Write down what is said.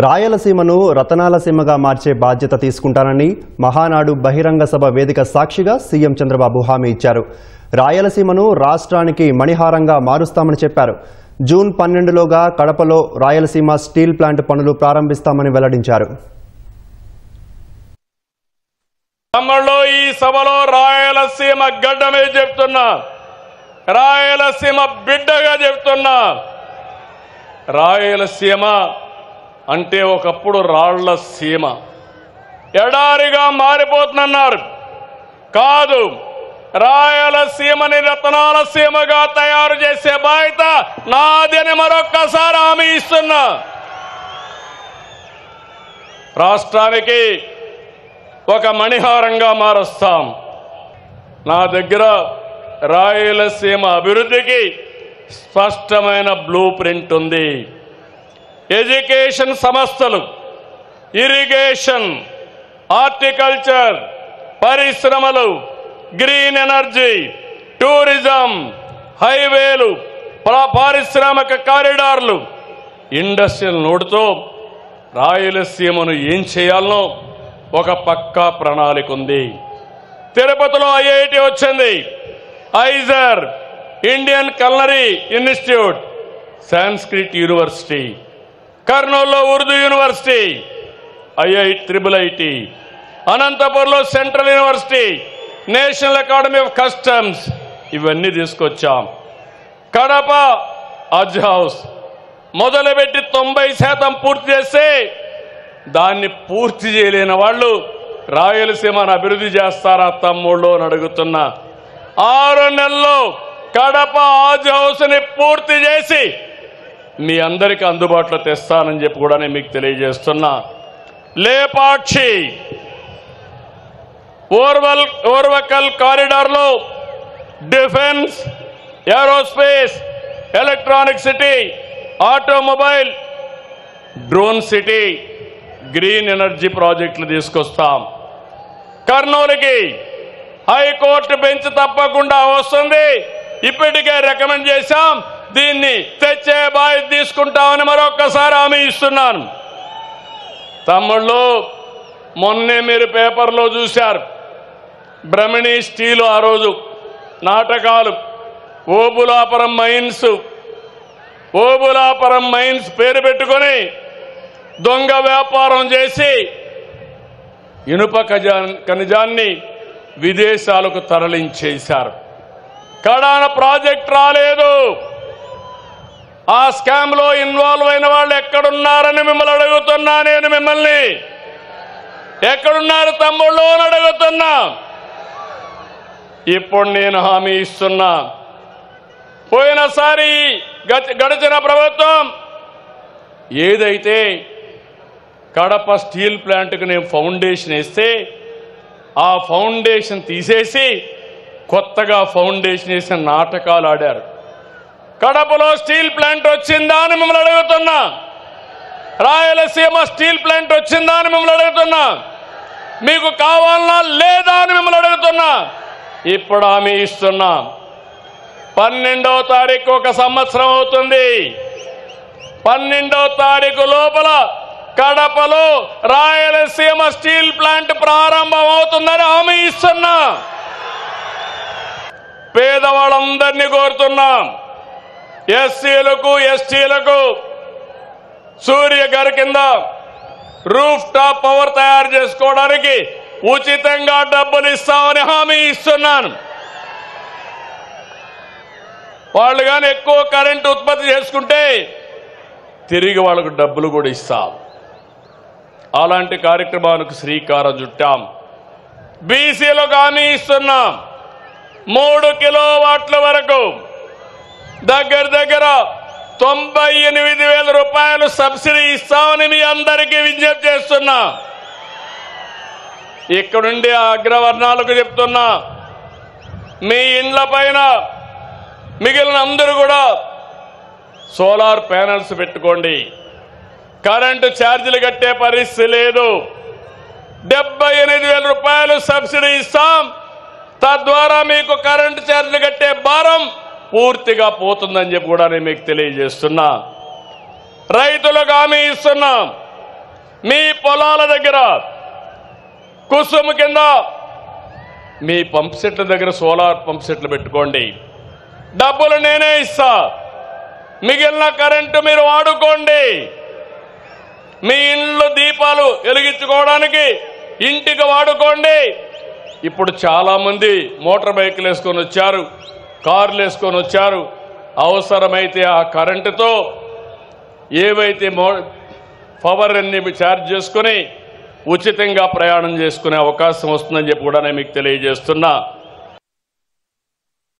రాయలసీమను రతనాల సీమగా మార్చే బాధ్యత తీసుకుంటానని మహానాడు బహిరంగ సభ వేదిక సాక్షిగా సీఎం చంద్రబాబు హామీ ఇచ్చారు. రాయలసీమను రాష్ట్రానికి మణిహారంగా మారుస్తామని చెప్పారు. జూన్ 12లోగా కడపలో రాయలసీమ స్టీల్ ప్లాంట్ పనులు ప్రారంభిస్తామని వెల్లడించారు. ఈ సభలో రాయలసీమ గడ్డమే చెప్తున్నా, రాయలసీమ బిడ్డగా చెప్తున్నా. రాయలసీమ అంటే ఒకప్పుడు రాళ్ల సీమ, ఎడారిగా మారిపోతుందన్నారు. కాదు, రాయలసీమని రతనాల సీమగా తయారు చేసే బాధ్యత నాదని మరొక్కసారి హామీ ఇస్తున్నా. రాష్ట్రానికి ఒక మణిహారంగా మారుస్తాం. నా దగ్గర రాయలసీమ అభివృద్ధికి స్పష్టమైన బ్లూ ప్రింట్ ఉంది. ఎడ్యుకేషన్ సంస్థలు, ఇరిగేషన్, హార్టికల్చర్, పరిశ్రమలు, గ్రీన్ ఎనర్జీ, టూరిజం, హైవేలు, పారిశ్రామిక కారిడార్లు, ఇండస్ట్రియల్ నోడ్తో రాయలసీమను ఏం చేయాలనో ఒక పక్కా ప్రణాళిక ఉంది. తిరుపతిలో ఐఐటి వచ్చింది, IISER, Indian culinary institute, Sanskrit university, కర్నూలులో ఉర్దూ యూనివర్సిటీ, ఐఐటి, అనంతపురంలో central university, national academy of customs, ఇవన్నీ తీసుకొచ్చాం. కడప హజ్ హౌస్ మొదలుపెట్టి 90% పూర్తి చేస్తే దాన్ని పూర్తి చేయలేని వాళ్ళు రాయలసీమను అభివృద్ధి చేస్తారా తమ్ముళ్ళు అని అడుగుతున్నా. 6 నెలల్లో కడప హజ్ హౌస్ని పూర్తి చేసి మీ అందరికీ అందుబాటులో తెస్తానని చెప్పి కూడా నేను మీకు తెలియజేస్తున్నా. లేపాక్షి ఓర్వకల్ కారిడార్లో defence, aerospace, electronic city, automobile, drone city, green energy ప్రాజెక్టులు తీసుకొస్తాం. కర్నూలుకి హైకోర్టు బెంచ్ తప్పకుండా వస్తుంది. ఇప్పటికే రికమెండ్ చేశాం, దీన్ని తెచ్చే బాధ్యత తీసుకుంటామని మరొక్కసారి హామీ ఇస్తున్నాను. తమ్ముళ్ళు, మొన్నే మీరు పేపర్లో చూశారు, బ్రహ్మణి స్టీలు ఆ రోజు నాటకాలు, ఓబులాపురం మైన్స్ పేరు పెట్టుకొని దొంగ వ్యాపారం చేసి ఇనుప ఖనిజాన్ని విదేశాలకు తరలించేశారు. కడాన ప్రాజెక్ట్ రాలేదు. ఆ స్కామ్ లో ఇన్వాల్వ్ అయిన వాళ్ళు ఎక్కడున్నారని మిమ్మల్ని అడుగుతున్నా. నేను మిమ్మల్ని ఎక్కడున్నారు తమ్ముళ్ళు అని అడుగుతున్నా. ఇప్పుడు నేను హామీ ఇస్తున్నా, పోయినసారి గడిచిన ప్రభుత్వం ఏదైతే కడప స్టీల్ ప్లాంట్కి నేను ఫౌండేషన్ వేస్తే ఆ ఫౌండేషన్ తీసేసి కొత్తగా ఫౌండేషన్ వేసిన నాటకాలు ఆడారు. కడపలో స్టీల్ ప్లాంట్ వచ్చిందా అని మిమ్మల్ని అడుగుతున్నా. రాయలసీమ స్టీల్ ప్లాంట్ వచ్చిందా అని మిమ్మల్ని అడుగుతున్నా. మీకు కావాలన్నా లేదా అని మిమ్మల్ని అడుగుతున్నా. ఇప్పుడు హామీ ఇస్తున్నా, 12వ తారీఖు ఒక సంవత్సరం అవుతుంది. 12వ తారీఖు లోపల కడపలో రాయలసీమ స్టీల్ ప్లాంట్ ప్రారంభం అవుతుందని హామీ ఇస్తున్నా. పేదవాళ్ళందరినీ కోరుతున్నాం, ఎస్సీలకు, ఎస్టీలకు సూర్య గారి కింద రూఫ్ టాప్ పవర్ తయారు చేసుకోవడానికి ఉచితంగా డబ్బులు ఇస్తామని హామీ ఇస్తున్నాను. వాళ్ళు కానీ ఎక్కువ కరెంటు ఉత్పత్తి చేసుకుంటే తిరిగి వాళ్ళకు డబ్బులు కూడా ఇస్తాం. అలాంటి కార్యక్రమాలకు శ్రీకారం చుట్టాం. బీసీలకు హామీ ఇస్తున్నాం, 3 కిలోవాట్ల వరకు దగ్గర 98,000 రూపాయలు సబ్సిడీ ఇస్తామని మీ అందరికీ విజ్ఞప్తి చేస్తున్నా. ఇక్కడుండి ఆ అగ్రవర్ణాలకు చెప్తున్నా, మీ ఇండ్ల పైన మిగిలిన అందరూ కూడా సోలార్ ప్యానెల్స్ పెట్టుకోండి. కరెంటు ఛార్జీలు కట్టే పరిస్థితి లేదు. 78,000 రూపాయలు సబ్సిడీ ఇస్తాం. తద్వారా మీకు కరెంటు ఛార్జీలు కట్టే భారం పూర్తిగా పోతుందని చెప్పి కూడా నేను మీకు తెలియజేస్తున్నా. రైతులకు హామీ ఇస్తున్నాం, మీ పొలాల దగ్గర కుసుమ కింద మీ పంప్ సెట్ల దగ్గర సోలార్ పంప్ సెట్లు పెట్టుకోండి. డబ్బులు నేనే ఇస్తా, మిగిలిన కరెంటు మీరు వాడుకోండి. మీ ఇంట్లో దీపాలు వెలిగించుకోవడానికి ఇంటికి వాడుకోండి. ఇప్పుడు చాలా మంది మోటార్ బైకులు వేసుకొని వచ్చారు, కార్లు వేసుకొని వచ్చారు. అవసరమైతే ఆ కరెంటుతో ఏవైతే పవర్ అన్ని ఛార్జ్ చేసుకుని ఉచితంగా ప్రయాణం చేసుకునే అవకాశం వస్తుందని చెప్పి కూడా నేను మీకు తెలియజేస్తున్నా.